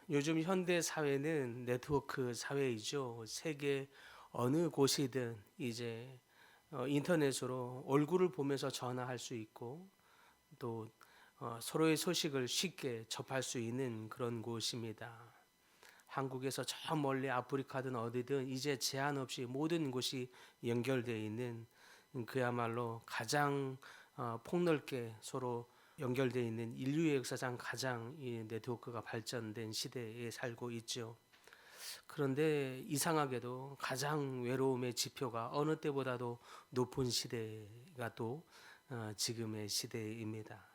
요즘 현대 사회는 네트워크 사회이죠. 세계 어느 곳이든 이제 인터넷으로 얼굴을 보면서 전화할 수 있고 또 서로의 소식을 쉽게 접할 수 있는 그런 곳입니다. 한국에서 저 멀리 아프리카든 어디든 이제 제한 없이 모든 곳이 연결되어 있는 그야말로 가장 폭넓게 서로 연결되어 있는 인류의 역사상 가장 이 네트워크가 발전된 시대에 살고 있죠. 그런데 이상하게도 가장 외로움의 지표가 어느 때보다도 높은 시대가 또 지금의 시대입니다.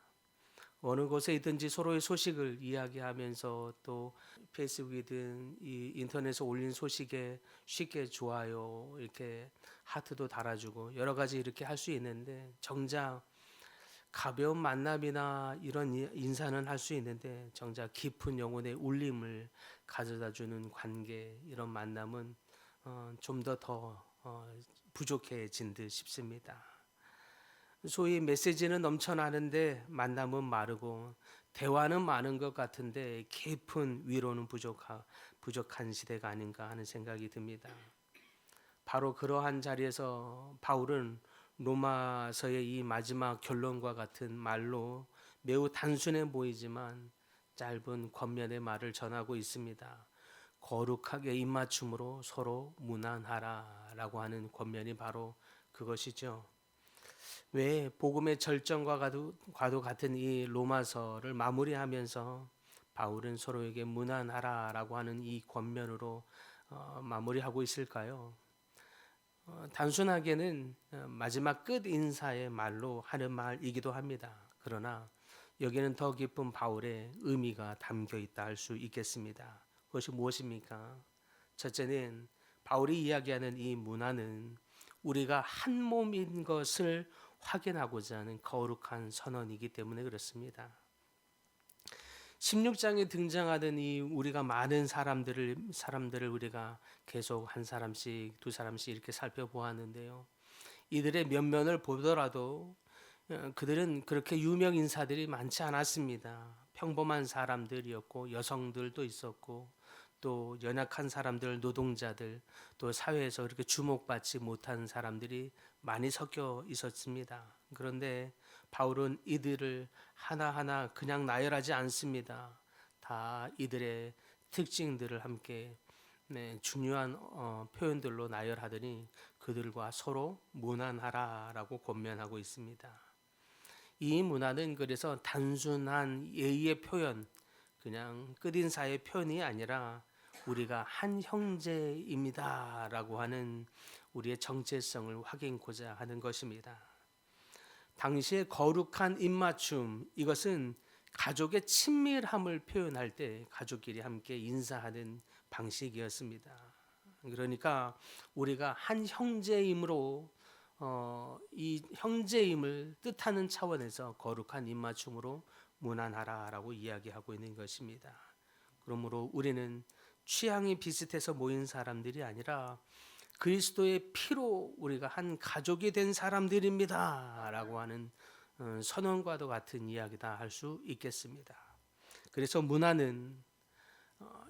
어느 곳에 있든지 서로의 소식을 이야기하면서 또 페이스북이든 이 인터넷에 올린 소식에 쉽게 좋아요 이렇게 하트도 달아주고 여러 가지 이렇게 할 수 있는데 정작 가벼운 만남이나 이런 인사는 할 수 있는데 정작 깊은 영혼의 울림을 가져다주는 관계 이런 만남은 좀 더 부족해진 듯 싶습니다. 소위 메시지는 넘쳐나는데 만남은 마르고 대화는 많은 것 같은데 깊은 위로는 부족한 시대가 아닌가 하는 생각이 듭니다. 바로 그러한 자리에서 바울은 로마서의 이 마지막 결론과 같은 말로 매우 단순해 보이지만 짧은 권면의 말을 전하고 있습니다. 거룩하게 입맞춤으로 서로 무난하라라고 하는 권면이 바로 그것이죠. 왜 복음의 절정과도 같은 이 로마서를 마무리하면서 바울은 서로에게 무난하라라고 하는 이 권면으로 마무리하고 있을까요? 단순하게는 마지막 끝 인사의 말로 하는 말이기도 합니다. 그러나 여기는 더 깊은 바울의 의미가 담겨 있다 할 수 있겠습니다. 그것이 무엇입니까? 첫째는 바울이 이야기하는 이 문화는 우리가 한 몸인 것을 확인하고자 하는 거룩한 선언이기 때문에 그렇습니다. 16장에 등장하는 이 우리가 많은 사람들을 우리가 계속 한 사람씩 두 사람씩 이렇게 살펴보았는데요. 이들의 면면을 보더라도 그들은 그렇게 유명 인사들이 많지 않았습니다. 평범한 사람들이었고 여성들도 있었고 또 연약한 사람들, 노동자들, 또 사회에서 그렇게 주목받지 못한 사람들이 많이 섞여 있었습니다. 그런데 바울은 이들을 하나하나 그냥 나열하지 않습니다. 다 이들의 특징들을 함께 중요한 표현들로 나열하더니 그들과 서로 무난하라라고 권면하고 있습니다. 이 문화는 그래서 단순한 예의의 표현, 그냥 끝인사의 표현이 아니라 우리가 한 형제입니다라고 하는 우리의 정체성을 확인고자 하는 것입니다. 당시의 거룩한 입맞춤, 이것은 가족의 친밀함을 표현할 때 가족끼리 함께 인사하는 방식이었습니다. 그러니까 우리가 한 형제이므로 이 형제임을 뜻하는 차원에서 거룩한 입맞춤으로 무난하라라고 이야기하고 있는 것입니다. 그러므로 우리는 취향이 비슷해서 모인 사람들이 아니라 그리스도의 피로 우리가 한 가족이 된 사람들입니다라고 하는 선언과도 같은 이야기다 할 수 있겠습니다. 그래서 문화는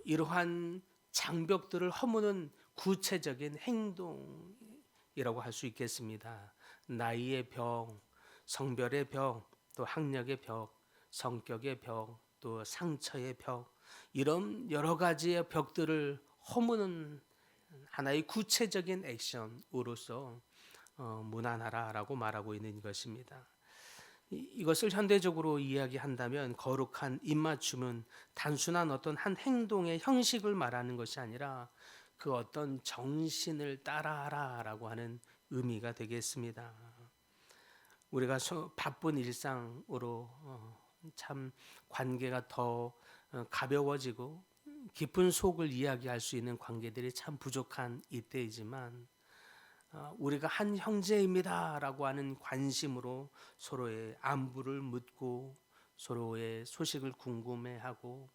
이러한 장벽들을 허무는 구체적인 행동이라고 할 수 있겠습니다. 나이의 벽, 성별의 벽, 또 학력의 벽, 성격의 벽, 또 상처의 벽, 이런 여러 가지의 벽들을 허무는 하나의 구체적인 액션으로서 무난하라라고 말하고 있는 것입니다. 이것을 현대적으로 이야기한다면 거룩한 입맞춤은 단순한 어떤 한 행동의 형식을 말하는 것이 아니라 그 어떤 정신을 따라하라라고 하는 의미가 되겠습니다. 우리가 바쁜 일상으로 참 관계가 더 가벼워지고 깊은 속을 이야기할 수 있는 관계들이 참 부족한 이때이지만 우리가 한 형제입니다라고 하는 관심으로 서로의 안부를 묻고 서로의 소식을 궁금해하고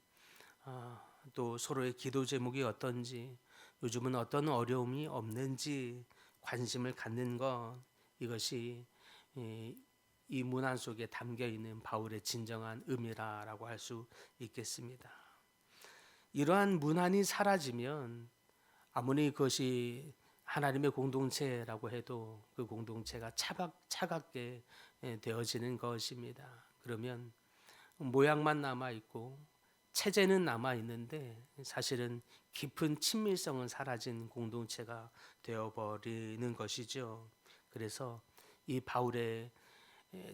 또 서로의 기도 제목이 어떤지 요즘은 어떤 어려움이 없는지 관심을 갖는 것 이것이 이 문안 속에 담겨 있는 바울의 진정한 의미라고 할 수 있겠습니다. 이러한 문안이 사라지면 아무리 그것이 하나님의 공동체라고 해도 그 공동체가 차갑게 되어지는 것입니다. 그러면 모양만 남아 있고 체제는 남아 있는데 사실은 깊은 친밀성은 사라진 공동체가 되어 버리는 것이죠. 그래서 이 바울의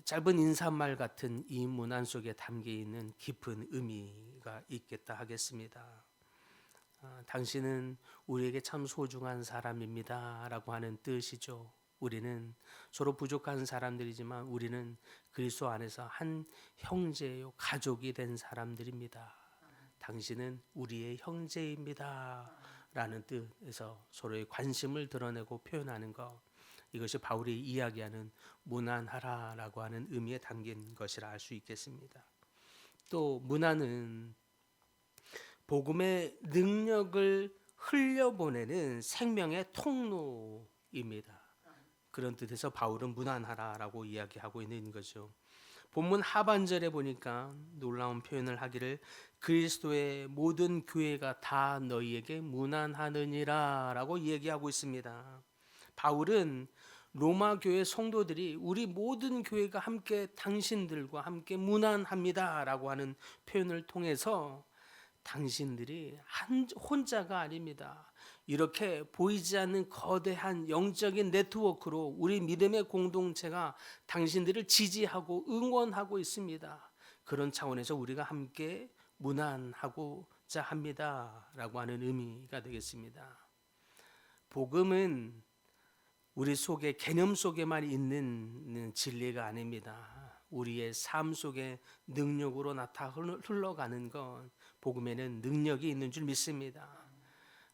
짧은 인사말 같은 이 문안 속에 담겨 있는 깊은 의미가 있겠다 하겠습니다. 당신은 우리에게 참 소중한 사람입니다 라고 하는 뜻이죠. 우리는 서로 부족한 사람들이지만 우리는 그리스도 안에서 한 형제요 가족이 된 사람들입니다. 당신은 우리의 형제입니다 라는 뜻에서 서로의 관심을 드러내고 표현하는 것, 이것이 바울이 이야기하는 문안하라라고 하는 의미에 담긴 것이라 할 수 있겠습니다. 또 문안은 복음의 능력을 흘려보내는 생명의 통로입니다. 그런 뜻에서 바울은 문안하라라고 이야기하고 있는 거죠. 본문 하반절에 보니까 놀라운 표현을 하기를 그리스도의 모든 교회가 다 너희에게 문안하느니라라고 얘기하고 있습니다. 바울은 로마 교회 성도들이 우리 모든 교회가 함께 당신들과 함께 문안합니다라고 하는 표현을 통해서 당신들이 혼자가 아닙니다. 이렇게 보이지 않는 거대한 영적인 네트워크로 우리 믿음의 공동체가 당신들을 지지하고 응원하고 있습니다. 그런 차원에서 우리가 함께 문안하고자 합니다라고 하는 의미가 되겠습니다. 복음은 우리 속에 개념 속에만 있는 진리가 아닙니다. 우리의 삶 속에 능력으로 흘러가는 것, 복음에는 능력이 있는 줄 믿습니다.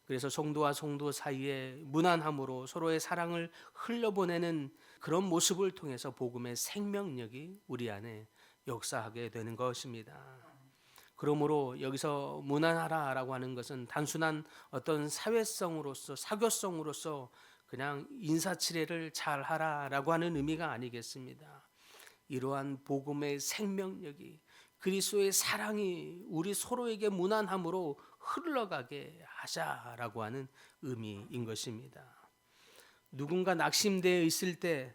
그래서 성도와 성도 사이에 무난함으로 서로의 사랑을 흘려보내는 그런 모습을 통해서 복음의 생명력이 우리 안에 역사하게 되는 것입니다. 그러므로 여기서 무난하라라고 하는 것은 단순한 어떤 사회성으로서 사교성으로서 그냥 인사치레를 잘 하라라고 하는 의미가 아니겠습니다. 이러한 복음의 생명력이 그리스도의 사랑이 우리 서로에게 무난함으로 흘러가게 하자라고 하는 의미인 것입니다. 누군가 낙심되어 있을 때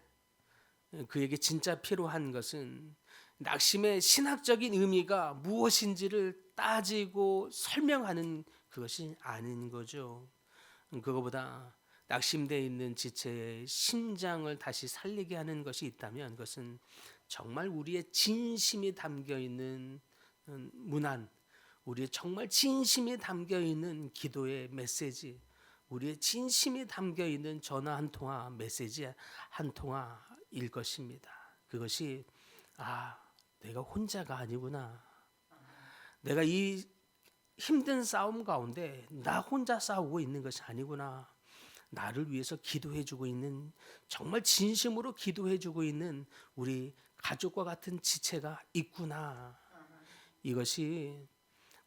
그에게 진짜 필요한 것은 낙심의 신학적인 의미가 무엇인지를 따지고 설명하는 그것이 아닌 거죠. 그거보다 낙심되어 있는 지체의 심장을 다시 살리게 하는 것이 있다면 그것은 정말 우리의 진심이 담겨 있는 문안, 우리의 정말 진심이 담겨 있는 기도의 메시지, 우리의 진심이 담겨 있는 전화 한 통화, 메시지 한 통화일 것입니다. 그것이 내가 혼자가 아니구나. 내가 이 힘든 싸움 가운데 나 혼자 싸우고 있는 것이 아니구나. 나를 위해서 기도해주고 있는, 정말 진심으로 기도해주고 있는 우리 가족과 같은 지체가 있구나. 이것이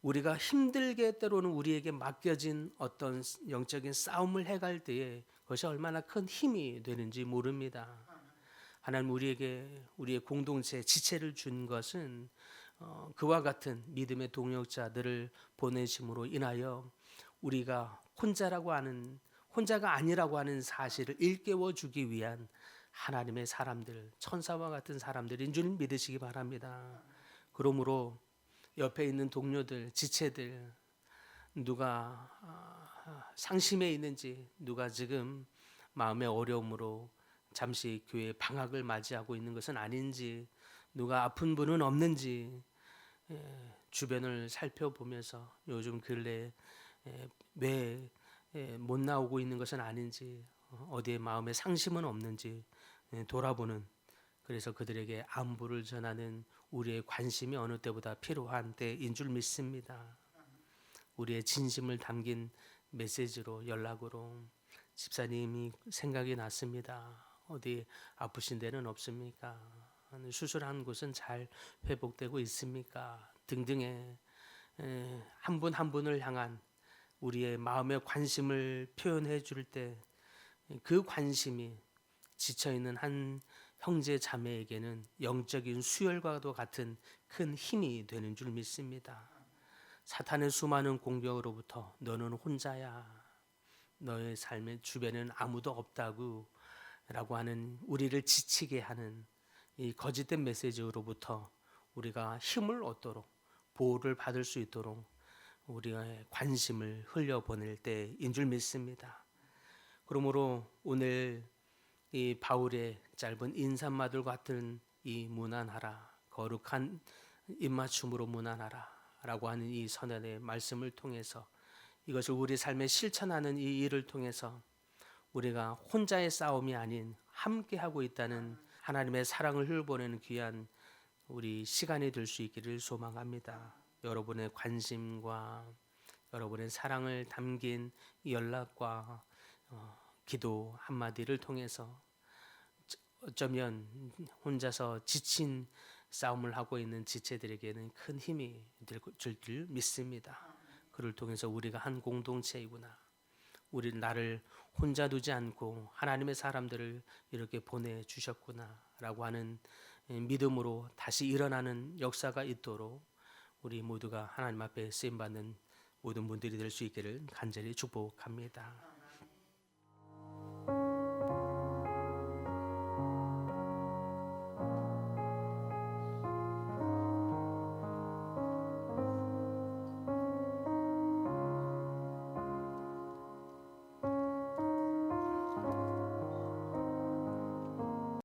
우리가 힘들게 때로는 우리에게 맡겨진 어떤 영적인 싸움을 해갈 때에 그것이 얼마나 큰 힘이 되는지 모릅니다. 하나님 우리에게 우리의 공동체 지체를 준 것은 그와 같은 믿음의 동역자들을 보내심으로 인하여 우리가 혼자가 아니라고 하는 사실을 일깨워 주기 위한 하나님의 사람들, 천사와 같은 사람들인 줄 믿으시기 바랍니다. 그러므로 옆에 있는 동료들, 지체들, 누가 상심해 있는지, 누가 지금 마음의 어려움으로 잠시 교회 방학을 맞이하고 있는 것은 아닌지, 누가 아픈 분은 없는지 주변을 살펴보면서 요즘 근래 왜 못 나오고 있는 것은 아닌지, 어디에 마음에 상심은 없는지 돌아보는, 그래서 그들에게 안부를 전하는 우리의 관심이 어느 때보다 필요한 때인 줄 믿습니다. 우리의 진심을 담긴 메시지로, 연락으로 집사님이 생각이 났습니다. 어디 아프신 데는 없습니까? 수술한 곳은 잘 회복되고 있습니까? 등등의 한 분 한 분을 향한 우리의 마음의 관심을 표현해 줄 때 그 관심이 지쳐있는 한 형제 자매에게는 영적인 수혈과도 같은 큰 힘이 되는 줄 믿습니다. 사탄의 수많은 공격으로부터 너는 혼자야. 너의 삶의 주변에는 아무도 없다고 라고 하는 우리를 지치게 하는 이 거짓된 메시지로부터 우리가 힘을 얻도록 보호를 받을 수 있도록 우리의 관심을 흘려보낼 때인 줄 믿습니다. 그러므로 오늘 이 바울의 짧은 인사말들 같은 이 무난하라, 거룩한 입맞춤으로 무난하라 라고 하는 이 선언의 말씀을 통해서 이것을 우리 삶에 실천하는 이 일을 통해서 우리가 혼자의 싸움이 아닌 함께 하고 있다는 하나님의 사랑을 흘보내는 귀한 우리 시간이 될 수 있기를 소망합니다. 여러분의 관심과 여러분의 사랑을 담긴 이 연락과 기도 한마디를 통해서 어쩌면 혼자서 지친 싸움을 하고 있는 지체들에게는 큰 힘이 될 줄 믿습니다. 그를 통해서 우리가 한 공동체이구나. 우리 나를 혼자 두지 않고 하나님의 사람들을 이렇게 보내주셨구나라고 하는 믿음으로 다시 일어나는 역사가 있도록 우리 모두가 하나님 앞에 쓰임받는 모든 분들이 될 수 있기를 간절히 축복합니다.